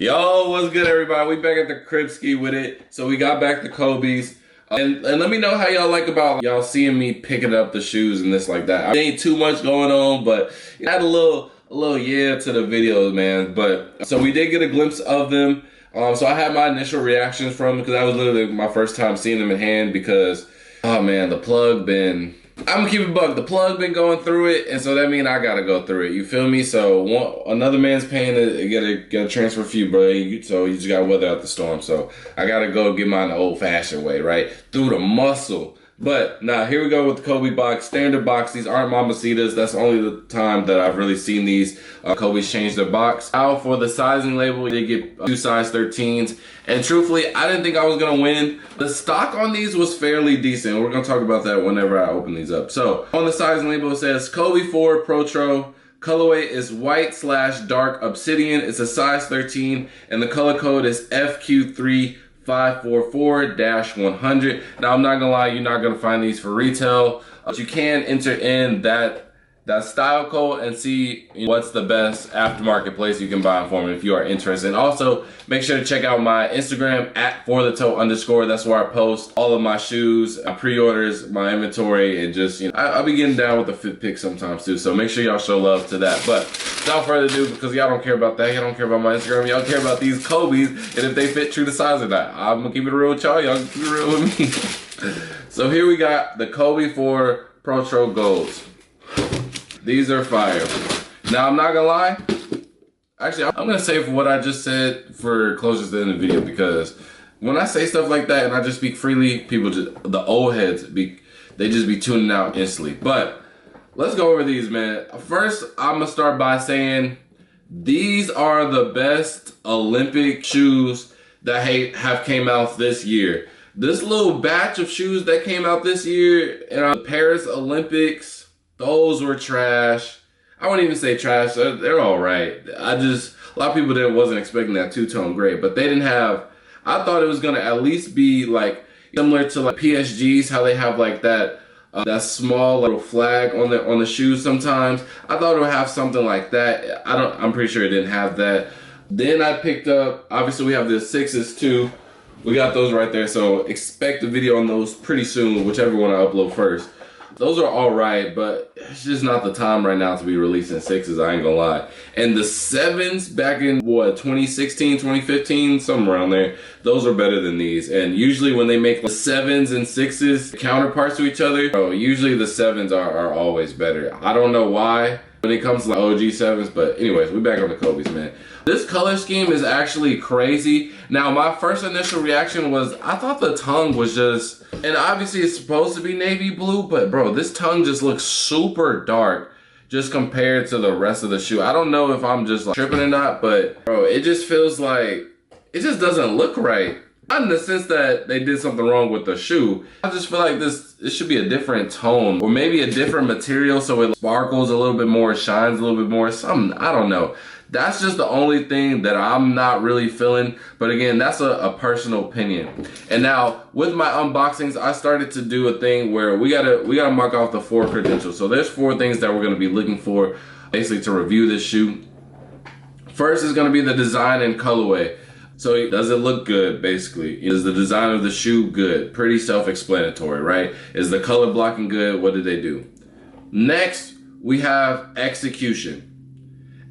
Yo, what's good, everybody? We back at the crib ski with it. So we got back the Kobe's. And let me know how y'all like about y'all seeing me picking up the shoes and this like that. There ain't too much going on, but I had a little yeah to the videos, man. But so we did get a glimpse of them. So I had my initial reactions from them because that was literally my first time seeing them in hand because, oh man, the plug been... I'm gonna keep it buck. The plug been going through it, and so that means I gotta go through it. You feel me? So another man's paying to get a transfer fee, bro. So you just gotta weather out the storm. So I gotta go get mine the old-fashioned way, right? Through the muscle. But now here we go with the Kobe box, standard box. These aren't Mamacitas. That's only the time that I've really seen these Kobe's change their box. Now for the sizing label, they get 2 size 13s. And truthfully, I didn't think I was gonna win. The stock on these was fairly decent. We're gonna talk about that whenever I open these up. So on the sizing label, it says Kobe 4 Protro. Colorway is white/dark obsidian. It's a size 13, and the color code is FQ3. 544-100. Now I'm not gonna lie, you're not gonna find these for retail, but you can enter in that style code and see what's the best aftermarket place you can buy them from if you are interested. And also make sure to check out my Instagram at @forthetoe_. That's where I post all of my shoes, my pre-orders, my inventory, and just, you know, I'll be getting down with the fit pics sometimes too. So make sure y'all show love to that. But without further ado, because y'all don't care about that, y'all don't care about my Instagram, y'all care about these Kobe's and if they fit true to size or not. I'm gonna keep it real with y'all, y'all keep it real with me. So here we got the Kobe 4 Protro Golds. These are fire. Now, I'm not gonna lie. Actually, I'm gonna save for what I just said for closest to the end of the video, because when I say stuff like that and I just speak freely, people just, the old heads, they just be tuning out instantly. But let's go over these, man. First, I'm gonna start by saying these are the best Olympic shoes that have came out this year. This little batch of shoes that came out this year in the Paris Olympics, those were trash. I wouldn't even say trash. They're all right. A lot of people wasn't expecting that two-tone gray, but they didn't have, I thought it was gonna at least be like similar to like PSGs, how they have like that small little flag on the shoes sometimes. I thought it would have something like that. I'm pretty sure it didn't have that. Then I picked up, obviously we have the 6s too. We got those right there, so expect a video on those pretty soon, whichever one I upload first. Those are all right, but it's just not the time right now to be releasing 6s, I ain't gonna lie. And the 7s back in, what, 2016, 2015, somewhere around there, those are better than these. And usually when they make the 7s and 6s counterparts to each other, usually the 7s are always better. I don't know why when it comes to like OG 7s, but anyways, we're back on the Kobe's, man. This color scheme is actually crazy. Now, my first initial reaction was, I thought the tongue was just, and obviously it's supposed to be navy blue, but bro, this tongue just looks super dark just compared to the rest of the shoe. I don't know if I'm just like tripping or not, but bro, it just feels like, it just doesn't look right. Not in the sense that they did something wrong with the shoe. I just feel like it should be a different tone or maybe a different material so it sparkles a little bit more, shines a little bit more, something, I don't know. That's just the only thing that I'm not really feeling. But again, that's a personal opinion. And now with my unboxings, I started to do a thing where we gotta mark off the 4 credentials. So there's 4 things that we're gonna be looking for basically to review this shoe. First is gonna be the design and colorway. So does it look good, basically? Is the design of the shoe good? Pretty self-explanatory, right? Is the color blocking good? What did they do? Next, we have execution.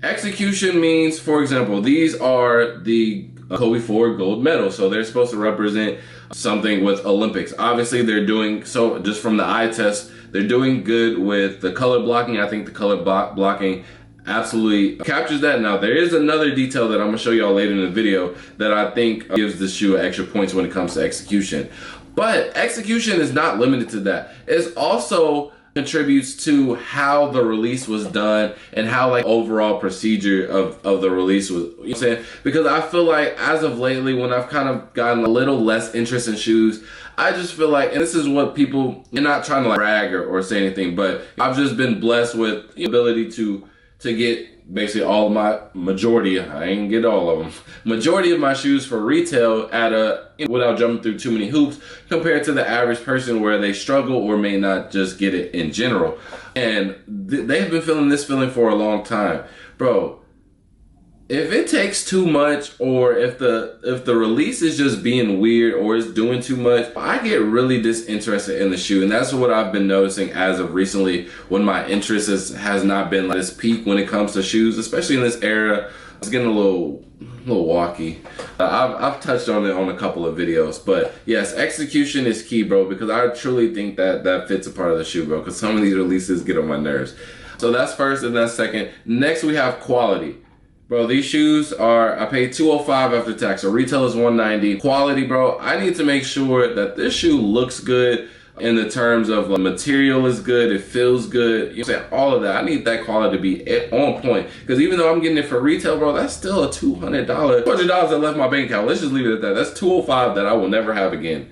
Execution means, for example, these are the Kobe 4 gold medals. So they're supposed to represent something with Olympics. Obviously, they're doing, so just from the eye test, they're doing good with the color blocking. I think the color blocking absolutely captures that. Now, there is another detail that I'm gonna show y'all later in the video that I think gives the shoe extra points when it comes to execution. But execution is not limited to that. It's also contributes to how the release was done and how like overall procedure of the release was, you know what I'm saying? Because I feel like as of lately when I've kind of gotten a little less interest in shoes, I just feel like, and this is what people, you're not trying to like brag or say anything, but I've just been blessed with the ability to get basically all of my majority, I ain't get all of them, majority of my shoes for retail at without jumping through too many hoops compared to the average person where they struggle or may not just get it in general. And they've been feeling this feeling for a long time. Bro, if it takes too much, or if the release is just being weird or it's doing too much, I get really disinterested in the shoe. And that's what I've been noticing as of recently, when my interest has not been like this peak when it comes to shoes, especially in this era. It's getting a little walky. I've touched on it on a couple of videos, but yes, execution is key, bro, because I truly think that fits a part of the shoe, bro, because some of these releases get on my nerves. So that's first, and that's second. Next, we have quality. Bro, these shoes are, I paid $205 after tax, so retail is $190. Quality, bro, I need to make sure that this shoe looks good in the terms of material is good, it feels good, you know what I'm saying, all of that. I need that quality to be on point, because even though I'm getting it for retail, bro, that's still a $200 that left my bank account. Let's just leave it at that. That's $205 that I will never have again.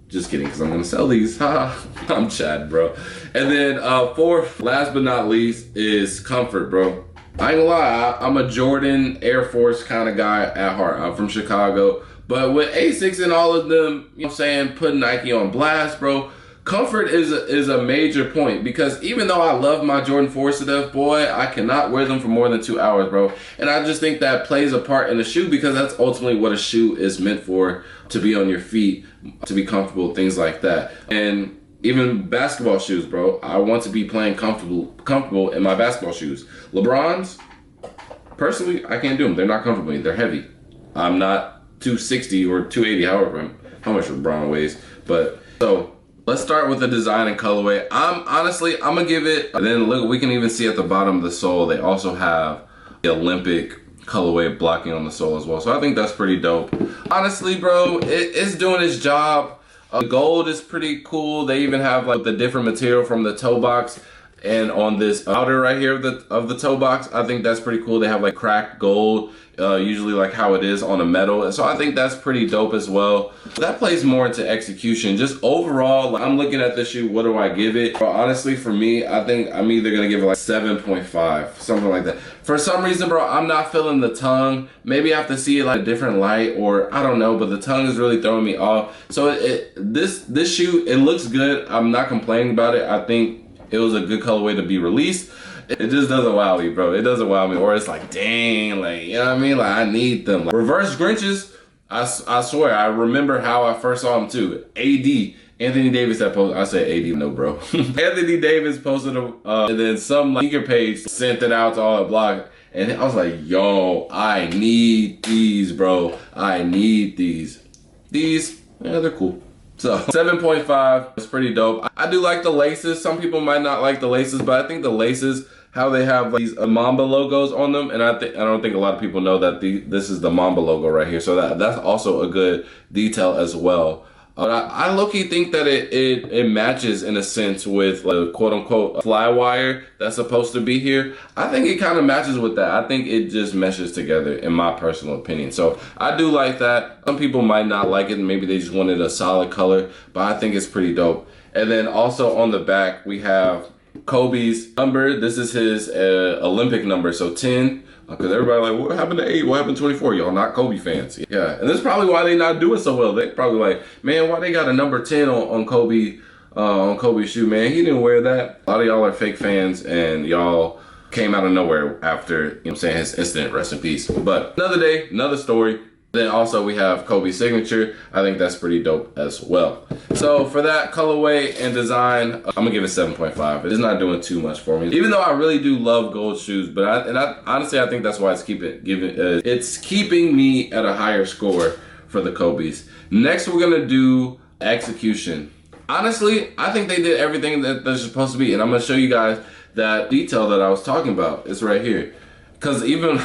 Just kidding, because I'm gonna sell these. I'm Chad, bro. And then fourth, last but not least, is comfort, bro. I ain't gonna lie, I'm a Jordan Air Force kind of guy at heart. I'm from Chicago. But with Asics and all of them, you know what I'm saying, putting Nike on blast, bro, comfort is a major point, because even though I love my Jordan 4s to death, boy, I cannot wear them for more than 2 hours, bro. And I just think that plays a part in the shoe, because that's ultimately what a shoe is meant for, to be on your feet, to be comfortable, things like that. And even basketball shoes, bro, I want to be playing comfortable in my basketball shoes. LeBron's, personally, I can't do them. They're not comfortable. They're heavy. I'm not 260 or 280, however how much LeBron weighs. But so let's start with the design and colorway. I'm gonna give it, and then look, we can even see at the bottom of the sole, they also have the Olympic colorway blocking on the sole as well. So I think that's pretty dope. Honestly, bro, it's doing its job. The gold is pretty cool. They even have like the different material from the toe box, and on this outer right here of the toe box, I think that's pretty cool. They have like cracked gold, usually like how it is on a metal. So I think that's pretty dope as well. That plays more into execution. Just overall, like, I'm looking at this shoe, what do I give it? Bro, honestly, for me, I think I'm either gonna give it like 7.5, something like that. For some reason, bro, I'm not feeling the tongue. Maybe I have to see it like a different light, or I don't know, but the tongue is really throwing me off. So this shoe, it looks good. I'm not complaining about it. I think it was a good colorway to be released. It just doesn't wow me, bro. It doesn't wow me. Or it's like, dang, like, you know what I mean? Like, I need them. Like, reverse Grinches, I swear, I remember how I first saw them too. AD, Anthony Davis that posted, I said AD, no, bro. Anthony Davis posted them, and then some like, sneaker page sent it out to all the blog. And I was like, yo, I need these, bro. I need these. These, yeah, they're cool. So 7.5 is pretty dope. I do like the laces. Some people might not like the laces, but I think the laces, how they have these Mamba logos on them, and I don't think a lot of people know that this is the Mamba logo right here. So that's also a good detail as well. But I low-key think that it matches in a sense with the quote-unquote fly wire that's supposed to be here. I think it kind of matches with that. I think it just meshes together, in my personal opinion. So I do like that. Some people might not like it. Maybe they just wanted a solid color, but I think it's pretty dope. And then also on the back, we have Kobe's number. This is his Olympic number, so 10. Because everybody like, what happened to 8? What happened to 24? Y'all not Kobe fans. Yeah, and that's probably why they not doing so well. They probably like, man, why they got a number 10 on Kobe, on Kobe's shoe, man? He didn't wear that. A lot of y'all are fake fans, and y'all came out of nowhere after, you know what I'm saying, his incident. Rest in peace. But another day, another story. Then also we have Kobe's signature. I think that's pretty dope as well. So for that colorway and design, I'm gonna give it 7.5. It's not doing too much for me, even though I really do love gold shoes. But honestly, I think that's why it's keeping me at a higher score for the Kobe's. Next, we're gonna do execution. Honestly, I think they did everything that they're supposed to be, and I'm gonna show you guys that detail that I was talking about. It's right here. Because even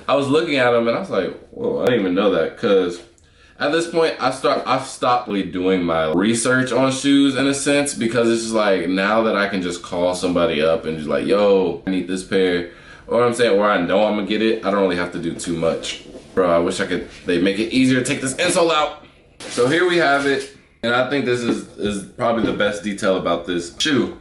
I was looking at them and I was like, whoa, I didn't even know that. Because at this point, I've stopped really doing my research on shoes in a sense, because it's just like, now that I can just call somebody up and just like, yo, I need this pair. Or I'm saying, where I know I'm gonna get it, I don't really have to do too much. Bro, I wish they'd make it easier to take this insole out. So here we have it. And I think this is probably the best detail about this shoe.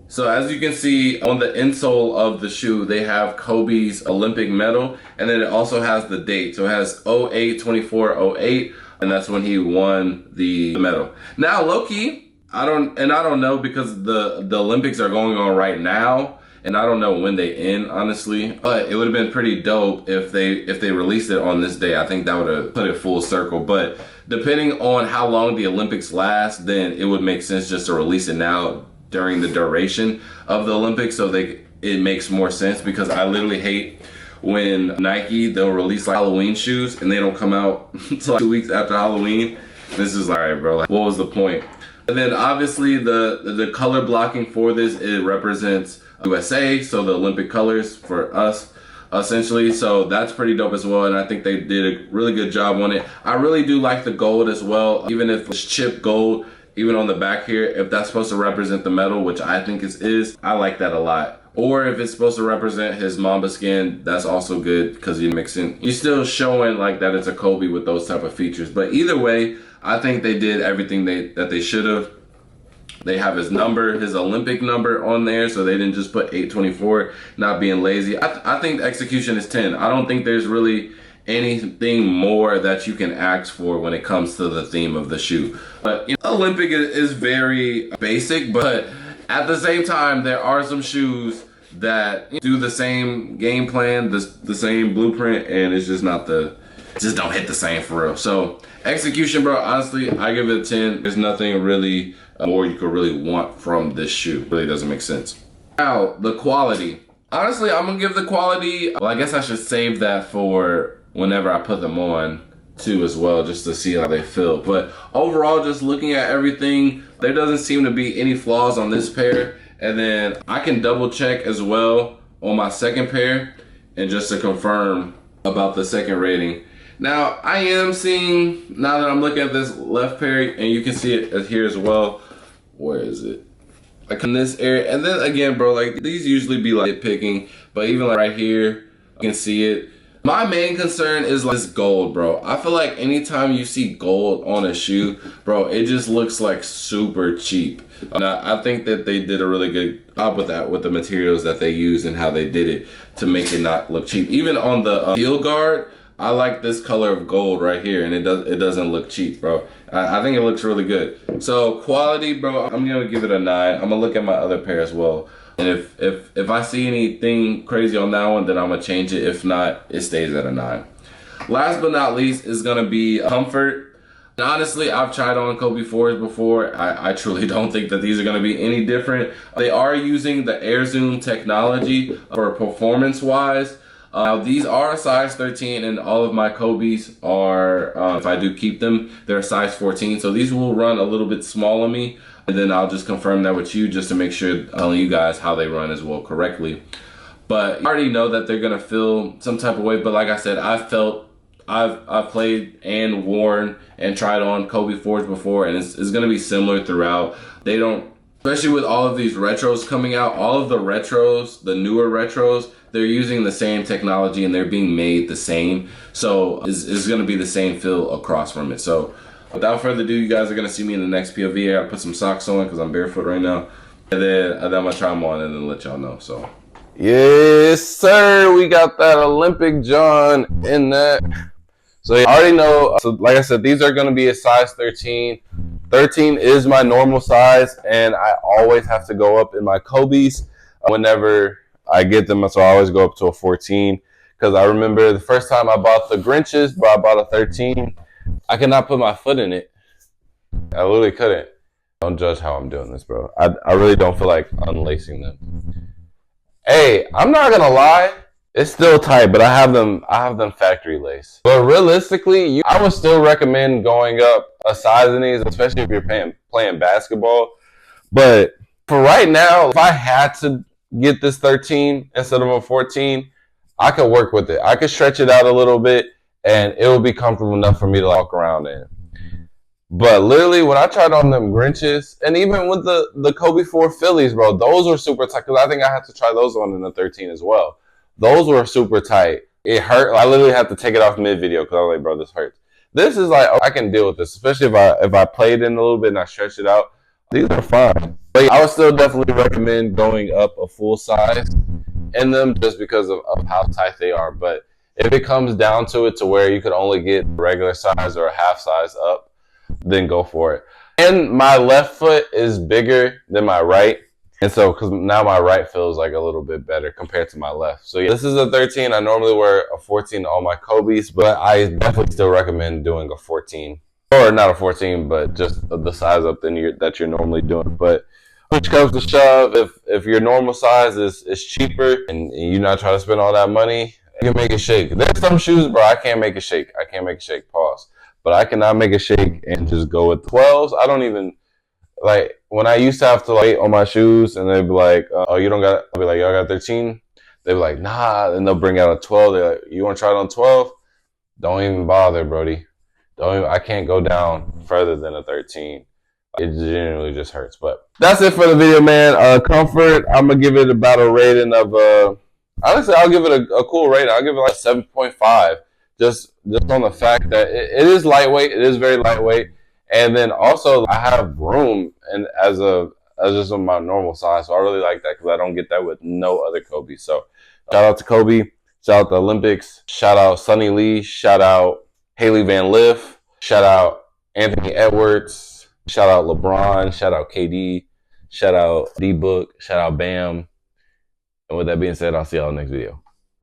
So as you can see on the insole of the shoe, they have Kobe's Olympic medal, and then it also has the date. So it has 08/24/08, and that's when he won the medal. Now, low-key, I don't know, because the Olympics are going on right now, and I don't know when they end, honestly. But it would have been pretty dope if they released it on this day. I think that would have put it full circle. But depending on how long the Olympics last, then it would make sense just to release it now during the duration of the Olympics, so it makes more sense, because I literally hate when Nike, they'll release like Halloween shoes and they don't come out until like 2 weeks after Halloween. This is like, all right, bro, like, what was the point? And then obviously the color blocking for this, it represents USA, so the Olympic colors for us, essentially. So that's pretty dope as well, and I think they did a really good job on it. I really do like the gold as well, even if it's chip gold, even on the back here, if that's supposed to represent the medal, which I think it is, I like that a lot. Or if it's supposed to represent his Mamba skin, that's also good, because you're still showing like that it's a Kobe with those type of features. But either way, I think they did everything that they should have. They have his number, his Olympic number on there, so they didn't just put 824, not being lazy. I think the execution is 10. I don't think there's really anything more that you can ask for when it comes to the theme of the shoe. But Olympic is very basic, but at the same time, there are some shoes that do the same game plan, the same blueprint, and it's just just don't hit the same for real. So execution, bro, honestly, I give it a 10. There's nothing really more you could really want from this shoe. It really doesn't make sense. Now, the quality. Honestly, I'm gonna give the quality, well, I guess I should save that for whenever I put them on too as well, just to see how they feel. But overall, just looking at everything, there doesn't seem to be any flaws on this pair. And then I can double check as well on my second pair, and just to confirm about the second rating. Now, I am seeing, now that I'm looking at this left pair, and you can see it here as well. Where is it? Like in this area. And then again, bro, like these usually be like nitpicking, but even like right here, you can see it. My main concern is like this gold, bro. I feel like anytime you see gold on a shoe, bro, it just looks like super cheap. And I think that they did a really good job with that, with the materials that they used and how they did it to make it not look cheap. Even on the heel guard, I like this color of gold right here, and it doesn't look cheap, bro. I think it looks really good. So quality, bro, I'm gonna give it a 9. I'm gonna look at my other pair as well. And if I see anything crazy on that one, then I'm gonna change it. If not, it stays at a 9. Last but not least is gonna be comfort. And honestly, I've tried on Kobe 4s before. I truly don't think that these are gonna be any different. They are using the Air Zoom technology for performance-wise. Now these are a size 13, and all of my Kobe's are, if I do keep them, they're a size 14. So these will run a little bit small on me. And then I'll just confirm that with you, just to make sure I'm telling you guys how they run as well correctly. But you already know that they're gonna feel some type of way. But like I said, I've played and worn and tried on Kobe 4s before, and it's gonna be similar throughout. They don't, especially with all of these retros coming out, all of the retros, the newer retros, they're using the same technology and they're being made the same. So it's gonna be the same feel across from it. So without further ado, you guys are gonna see me in the next POV. I put some socks on because I'm barefoot right now. And then I'm gonna try them on and then let y'all know, so. Yes, sir, we got that Olympic John in that. So you already know, so like I said, these are gonna be a size 13. 13 is my normal size, and I always have to go up in my Kobe's whenever I get them, so I always go up to a 14. Because I remember the first time I bought the Grinches, but I bought a 13. I could not put my foot in it. I literally couldn't. Don't judge how I'm doing this, bro. I really don't feel like unlacing them. Hey, I'm not gonna lie. It's still tight, but I have them factory lace. But realistically, I would still recommend going up a size in these, especially if you're playing basketball. But for right now, if I had to get this 13 instead of a 14, I could work with it. I could stretch it out a little bit, and it would be comfortable enough for me to walk around in. But literally, when I tried on them Grinches, and even with the Kobe 4 Phillies, bro, those were super tight. Because I think I had to try those on in the 13 as well. Those were super tight. It hurt. I literally had to take it off mid-video because I was like, bro, this hurts. This is like, I can deal with this, especially if I played in a little bit and I stretched it out. These are fine. But I would still definitely recommend going up a full size in them just because of how tight they are. But if it comes down to it to where you could only get regular size or a half size up, then go for it. And my left foot is bigger than my right. And so, because now my right feels like a little bit better compared to my left. So yeah, this is a 13. I normally wear a 14 to all my Kobe's, but I definitely still recommend doing a 14. Or not a 14, but just the size up that you're normally doing. But push comes to shove, if your normal size is cheaper and you're not trying to spend all that money, you can make it shake. There's some shoes, bro, I can't make it shake. I can't make it shake, pause. But I cannot make a shake and just go with 12s. I don't even, like, when I used to have to wait on my shoes and they'd be like, oh, you don't got, I'll be like, y'all got 13? They'd be like, nah. And they'll bring out a 12. They're like, you want to try it on 12? Don't even bother, Brody. I can't go down further than a 13. It genuinely just hurts. But that's it for the video, man. Comfort, I'm going to give it about a rating of, honestly, I'll give it a cool rating. I'll give it like 7.5. Just on the fact that it is lightweight. It is very lightweight. And then also I have room and as just on my normal size. So I really like that because I don't get that with no other Kobe. So shout out to Kobe. Shout out to Olympics. Shout out Sonny Lee. Shout out Haley Van Liff. Shout out Anthony Edwards. Shout out LeBron. Shout out KD. Shout out D-Book. Shout out Bam. And with that being said, I'll see y'all next video.